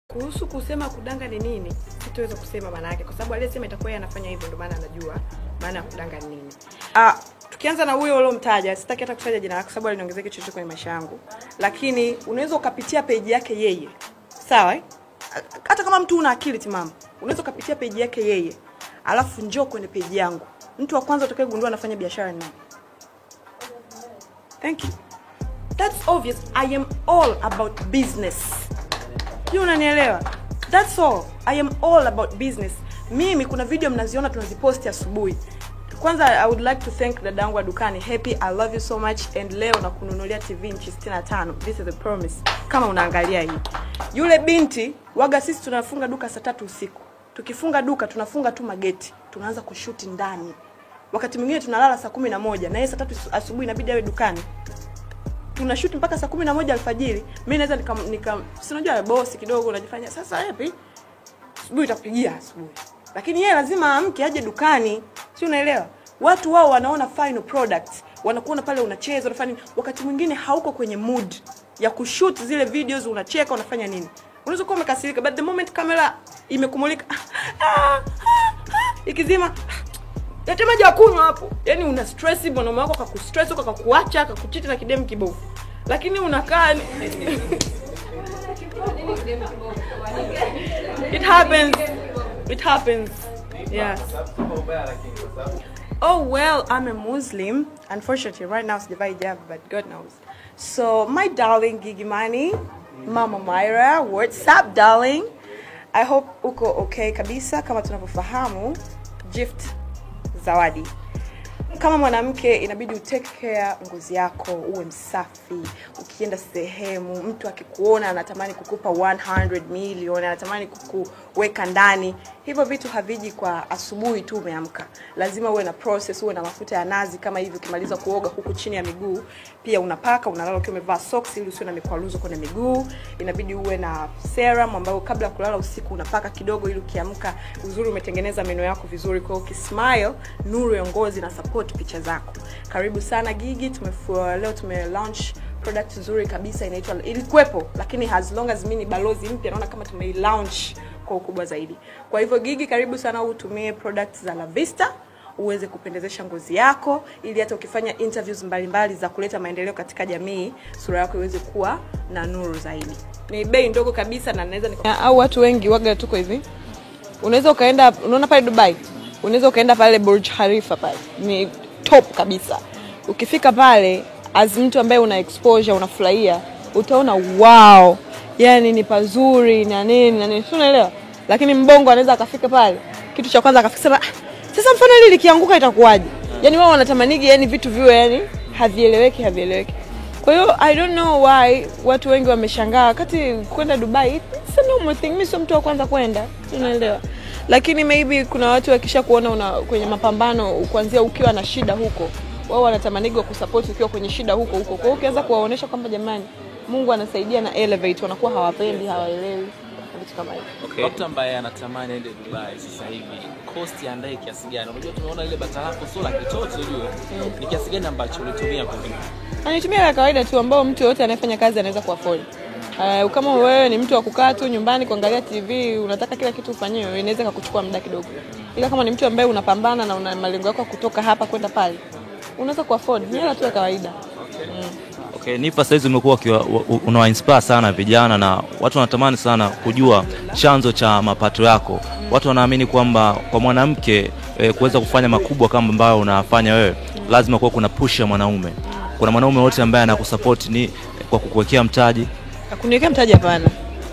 Kuhusu kusema kudanga ni nini, sitaweza kusema maana yake kwa sababu aliyesema itakuwa anafanya hivyo ndio maana anajua maana ya kudanga ni nini. Tukianza na huyo uliomtaja, sitaki hata kutaja jina lake sababu aliniongezea kitu chochote kwenye maisha yangu. Lakini unaweza ukapitia page yake yeye. Sawa? Hata kama mtu una akili timamu, unaweza ukapitia page yake yeye. Alafu njoo kwenye page yangu. Mtu wa kwanza utakayegundua anafanya biashara ni nani? Thank you. That's obvious. I am all about business. You unanielewa? That's all. I am all about business. Mimi kuna video mnaziona tunaziposti asubuhi. Kwanza I would like to thank dadangu wa dukani Happy, I love you so much, and leo na kununulia TV inchi 65. This is a promise. Kama unaangalia hii. Yule binti waga sisi tunafunga duka saa 3 usiku. Tukifunga duka tunafunga tu mageti. Tunaanza kushuti ndani. Wakati mwingine tunalala saa 11 na yeye saa 3 asubuhi inabidi awe dukani. Tunashoot mpaka saa 11 alfajiri. Mimi naweza si unajua boss kidogo unajifanya sasa Happy asubuhi itakupigia asubuhi. Lakini yeye lazima aamke aje dukani. Si unaelewa? Watu wao wanaona final products. Wanakuona pale unacheza, unafanya wakati mwingine hauko kwenye mood ya kushoot zile videos, unacheka, unafanya nini. Unaweza kuwa umekasirika but the moment kamera imekumulika ikizima leta maji ya kunywa hapo. Yaani una stress bwana wako akakustress akakuacha akakuchiti na kidemu kibovu. Lakini unakaa It happens. Yeah. Oh well, I'm a Muslim. Unfortunately, right now sijavai hijab, but God knows. So, my darling Gigimani, Mama Myra, what's up, darling? I hope uko okay kabisa. Kama tunavyofahamu, gift zawadi. Kama mwanamke inabidi utake care ngozi yako, uwe msafi. Ukienda sehemu, mtu akikuona anatamani kukupa 100 million, anatamani kukuweka ndani. Hivyo vitu haviji kwa asubuhi tu umeamka. Lazima uwe na process, uwe na mafuta ya nazi kama hivi ukimaliza kuoga huku chini ya miguu. Pia unapaka, unalala ukiwa umevaa socks ili usiwe na mikwaruzo kwenye miguu. Inabidi uwe na serum ambayo kabla ya kulala usiku unapaka kidogo ili ukiamka uzuri umetengeneza meno yako vizuri kwa ukismile, nuru ya ngozi na support picha zako. Karibu sana Gigi, leo launch product nzuri kabisa inaitwa ilikuwepo lakini as long as mimi ni balozi mpya naona kama launch kwa ukubwa zaidi. Kwa hivyo Gigi, karibu sana utumie products za La Vista uweze kupendezesha ngozi yako ili hata ukifanya interviews mbalimbali za kuleta maendeleo katika jamii sura yako iweze kuwa na nuru zaidi. Ni bei ndogo kabisa na naweza au watu wengi waga tuko hivi. Unaweza ukaenda unaona pale Dubai. Unaweza ukaenda pale Burj Khalifa pale. Ni top kabisa. Ukifika pale as mtu ambaye una exposure unafurahia, utaona wow, yani ni pazuri na nini, unaelewa? Lakini mbongo anaweza akafika pale, kitu cha kwanza akafikisema sasa mfano hili likianguka itakuwaje? Yani wao wanatamanigi yani vitu viwe yani havieleweki. Kwa hiyo I don't know why watu wengi wameshangaa wakati kwenda Dubai. It's a normal thing. Mimi sio mtu wa kwanza kwenda, unaelewa? Lakini maybe kuna watu wakisha kuona kwenye mapambano kuanzia ukiwa na shida huko, wao wanatamanigi kusupport ukiwa kwenye shida huko. Kwa hiyo ukianza kuwaonesha kwamba jamani Mungu anasaidia na elevate, wanakuwa hawapendi, hawaelewi vitu kama hivyo. Okay. Mtu ambaye anatamani aende Dubai sasa hivi, cost ya ndege kiasi gani? Unajua tumeona ile bata lako sio la kitoto unajua. Ni kiasi gani ambacho ulitumia kwa hiyo? Anitumia la kawaida tu ambao mtu yote anayefanya kazi anaweza kuafford. Kama wewe ni mtu wa kukaa tu nyumbani kuangalia TV, unataka kila kitu ufanyiwe, inaweza kukuchukua muda kidogo. Ila kama ni mtu ambaye unapambana na una malengo yako kutoka hapa kwenda pale, unaweza kuafford. Ni hela tu ya kawaida. Okay, Nifa saizi umekuwa unawainspire sana vijana na watu wanatamani sana kujua chanzo cha mapato yako. Watu wanaamini kwamba kwa mwanamke kuweza kufanya makubwa kama ambayo unafanya wewe, lazima kuwa kuna push ya mwanaume. Kuna mwanaume wote ambaye anakusupport ni kwa kukuwekea mtaji? Kuniwekea mtaji hapana.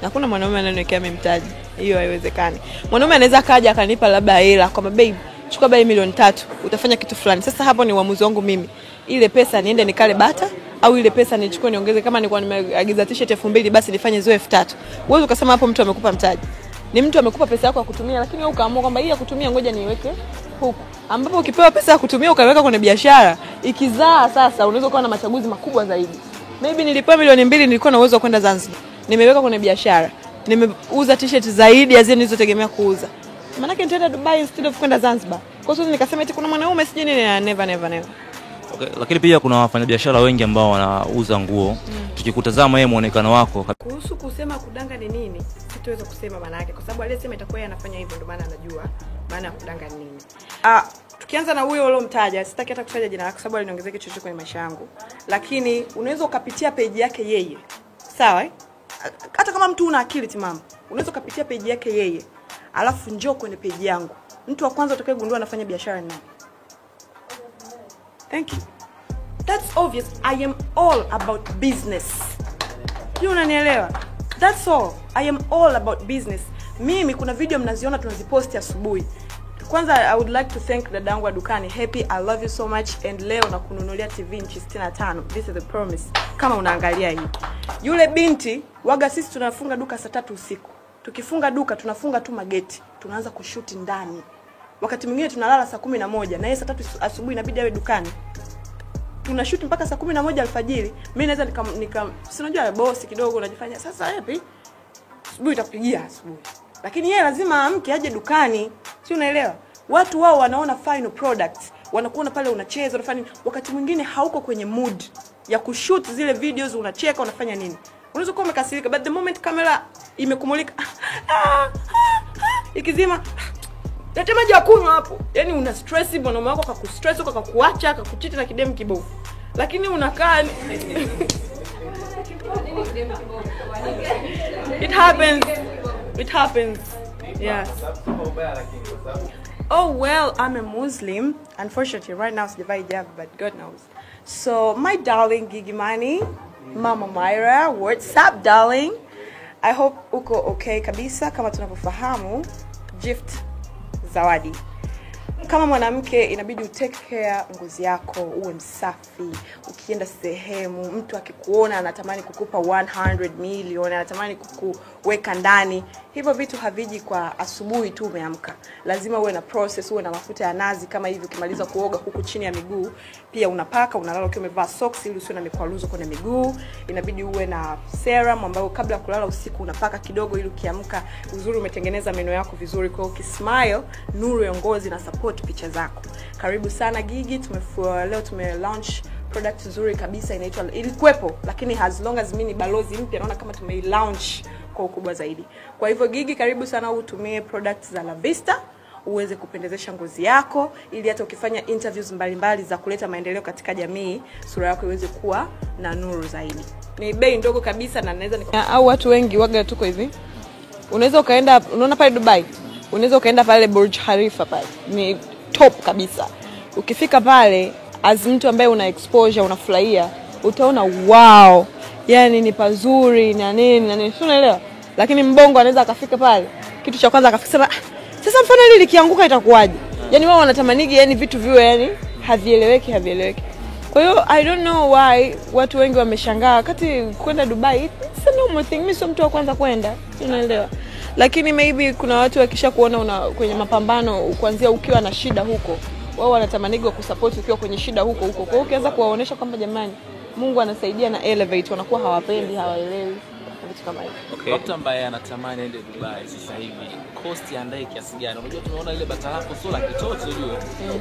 Hakuna mwanaume ananiwekea mimi mtaji. Hiyo haiwezekani. Mwanaume anaweza kaja akanipa labda hela kama babe, chukua bai milioni 3, utafanya kitu fulani. Sasa hapo ni uamuzi wangu mimi. Ile pesa niende nikale bata au ile pesa nichukue niongeze, kama nilikuwa nimeagiza t-shirt 2000 basi nifanye zoe 3000. Wewe ukasema hapo mtu amekupa mtaji. Ni mtu amekupa pesa yako ya kutumia, lakini wewe ukaamua kwamba hii ya kutumia ngoja niiweke huku. Ambapo ukipewa pesa ya kutumia ukaweka kwenye biashara, ikizaa sasa unaweza kuwa na machaguzi makubwa zaidi. Maybe nilipewa milioni 2 nilikuwa na uwezo wa kwenda Zanzibar. Nimeweka kwenye biashara. Nimeuza t-shirt zaidi ya zile nilizotegemea kuuza. Maana yake nitaenda Dubai instead of kwenda Zanzibar. Kwa hiyo nikasema eti kuna mwanaume sije nini, never. Okay, lakini pia kuna wafanyabiashara wengi ambao wanauza nguo. Tukikutazama yeye muonekano wako. Kuhusu kusema kudanga ni nini, sitaweza kusema maana yake kwa sababu aliyesema itakuwa yeye anafanya hivyo ndio maana anajua maana ya kudanga ni nini. Tukianza na huyo ulomtaja, sitaki hata kutaja jina lake kwa sababu aliniongezea kitu chochote kwenye maisha yangu. Lakini unaweza ukapitia page yake yeye. Sawa? Hata kama mtu una akili timamu, unaweza ukapitia page yake yeye. Alafu njoo kwenye page yangu. Mtu wa kwanza utakayegundua anafanya biashara ni nani? Thank you. That's obvious. I am all about business. You unanielewa? That's all. I am all about business. Mimi kuna video mnaziona tunaziposti asubuhi. Kwanza I would like to thank dadangu wa dukani Happy, I love you so much, and leo nakununulia TV inchi 65. This is the promise. Kama unaangalia hii. Yule binti waga sisi tunafunga duka saa 3 usiku. Tukifunga duka tunafunga tu mageti. Tunaanza kushuti ndani. Wakati mwingine tunalala saa 11 na yeye saa 3 asubuhi inabidi awe dukani. Tunashoot mpaka saa 11 alfajiri. Mimi naweza si unajua boss kidogo unajifanya sasa Happy asubuhi itakupigia asubuhi. Lakini yeye lazima amke aje dukani. Si unaelewa? Watu wao wanaona final products. Wanakuona pale unacheza, unafanya wakati mwingine hauko kwenye mood ya kushoot zile videos, unacheka, unafanya nini. Unaweza kuwa umekasirika but the moment kamera imekumulika ikizima leta maji ya kunywa hapo. Yaani una stress, mwanaume wako akakustress, akakuacha, akakuchiti na kidemu kibovu. Lakini unakaa It happens. Yes. Oh well, I'm a Muslim. Unfortunately, right now sijavaa hijab, but God knows. So, my darling Gigimani, Mama Myra, what's up, darling? I hope uko okay kabisa. Kama tunavyofahamu, gift zawadi. Kama mwanamke inabidi utake care ngozi yako, uwe msafi. Ukienda sehemu, mtu akikuona anatamani kukupa 100 million, anatamani kukuweka ndani. Hivyo vitu haviji kwa asubuhi tu umeamka. Lazima uwe na process, uwe na mafuta ya nazi kama hivi. Ukimaliza kuoga huku chini ya miguu, pia unapaka, unalala ukiwa umevaa socks ili usiwe na mikwaruzo kwenye miguu. Inabidi uwe na serum ambayo kabla kulala usiku unapaka kidogo ili ukiamka uzuri umetengeneza meno yako vizuri, kwa ukismile nuru ya ngozi na support picha zako. Karibu sana Gigi, leo launch product nzuri kabisa inaitwa ilikuwepo, lakini as long as mimi ni balozi mpya naona kama launch kwa ukubwa zaidi. Kwa hivyo Gigi, karibu sana utumie products za La Vista uweze kupendezesha ngozi yako ili hata ukifanya interviews mbalimbali za kuleta maendeleo katika jamii, sura yako iweze kuwa na nuru zaidi. Ni bei ndogo kabisa na naweza au watu wengi waga tuko hivi. Unaweza ukaenda, unaona pale Dubai, unaweza ukaenda pale Burj Khalifa pale. Ni top kabisa. Ukifika pale as mtu ambaye una exposure, unafurahia, utaona wow, yani ni pazuri na nini, unaelewa? Lakini mbongo anaweza akafika pale, kitu cha kwanza akafikisema sasa mfano hili likianguka itakuwaje? Yani wao wanatamanigi yani vitu viwe yani havieleweki. Kwa hiyo I don't know why watu wengi wameshangaa wakati kwenda Dubai. It's a normal thing. Mimi sio mtu wa kwanza kwenda, unaelewa? Lakini maybe kuna watu wakisha kuona kwenye mapambano kuanzia ukiwa na shida huko, wao wanatamanigi kusupport ukiwa kwenye shida huko. Kwa hiyo ukianza kuwaonesha kwamba jamani Mungu anasaidia na elevate, wanakuwa hawapendi, hawaelewi vitu kama hivyo. Okay. Mtu ambaye anatamani aende Dubai sasa hivi, cost ya ndege kiasi gani? Unajua tunaona ile bata lako sio la kitoto, unajua.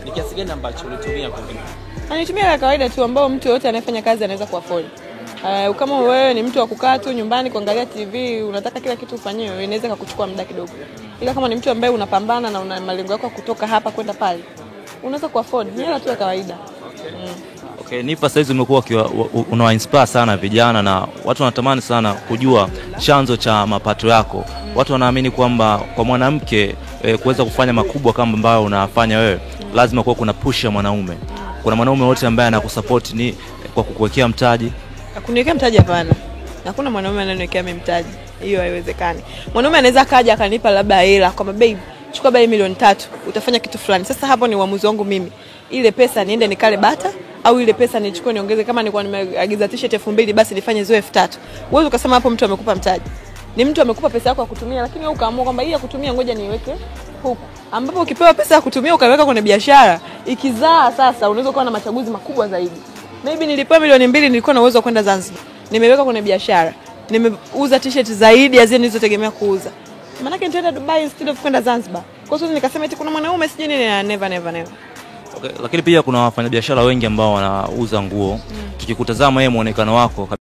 Ni kiasi gani ambacho ulitumia kwa hiyo? Anitumia la kawaida tu ambao mtu yote anayefanya kazi anaweza kuafford. Kama wewe ni mtu wa kukaa tu nyumbani kuangalia TV, unataka kila kitu ufanyiwe, inaweza kukuchukua muda kidogo. Ila kama ni mtu ambaye unapambana na una malengo yako kutoka hapa kwenda pale, unaweza kuafford. Ni hela tu ya kawaida. Okay, Nifa saizi umekuwa una inspire sana vijana na watu wanatamani sana kujua chanzo cha mapato yako. Watu wanaamini kwamba kwa mwanamke kuweza kufanya makubwa kama ambayo unafanya wewe, lazima kuwa kuna push ya mwanaume. Kuna mwanaume wote ambaye anakusupport ni kwa kukuwekea mtaji? Hakuniwekea mtaji hapana. Hakuna mwanaume ananiwekea mimi mtaji. Hiyo haiwezekani. Mwanaume anaweza kaja akanipa labda hela kama babe, chukua bai milioni 3, utafanya kitu fulani. Sasa hapo ni uamuzi wangu mimi. Ile pesa niende nikale bata au ile pesa nichukue niongeze, kama nilikuwa nimeagiza t-shirt 2000 basi nifanye zoe 3000. Wewe ukasema hapo mtu amekupa mtaji. Ni mtu amekupa pesa yako ya kutumia, lakini wewe ukaamua kwamba hii ya kutumia ngoja niiweke huko. Ambapo ukipewa pesa ya kutumia ukaweka kwenye biashara, ikizaa sasa unaweza kuwa na machaguzi makubwa zaidi. Maybe nilipewa milioni 2 nilikuwa na uwezo wa kwenda Zanzibar. Nimeweka kwenye biashara. Nimeuza t-shirt zaidi ya zile nilizotegemea kuuza. Maana yake nitaenda Dubai instead of kwenda Zanzibar. Kwa hiyo nikasema eti kuna mwanaume sije nini, never. Okay, lakini pia kuna wafanyabiashara wengi ambao wanauza nguo. Tukikutazama yeye muonekano wako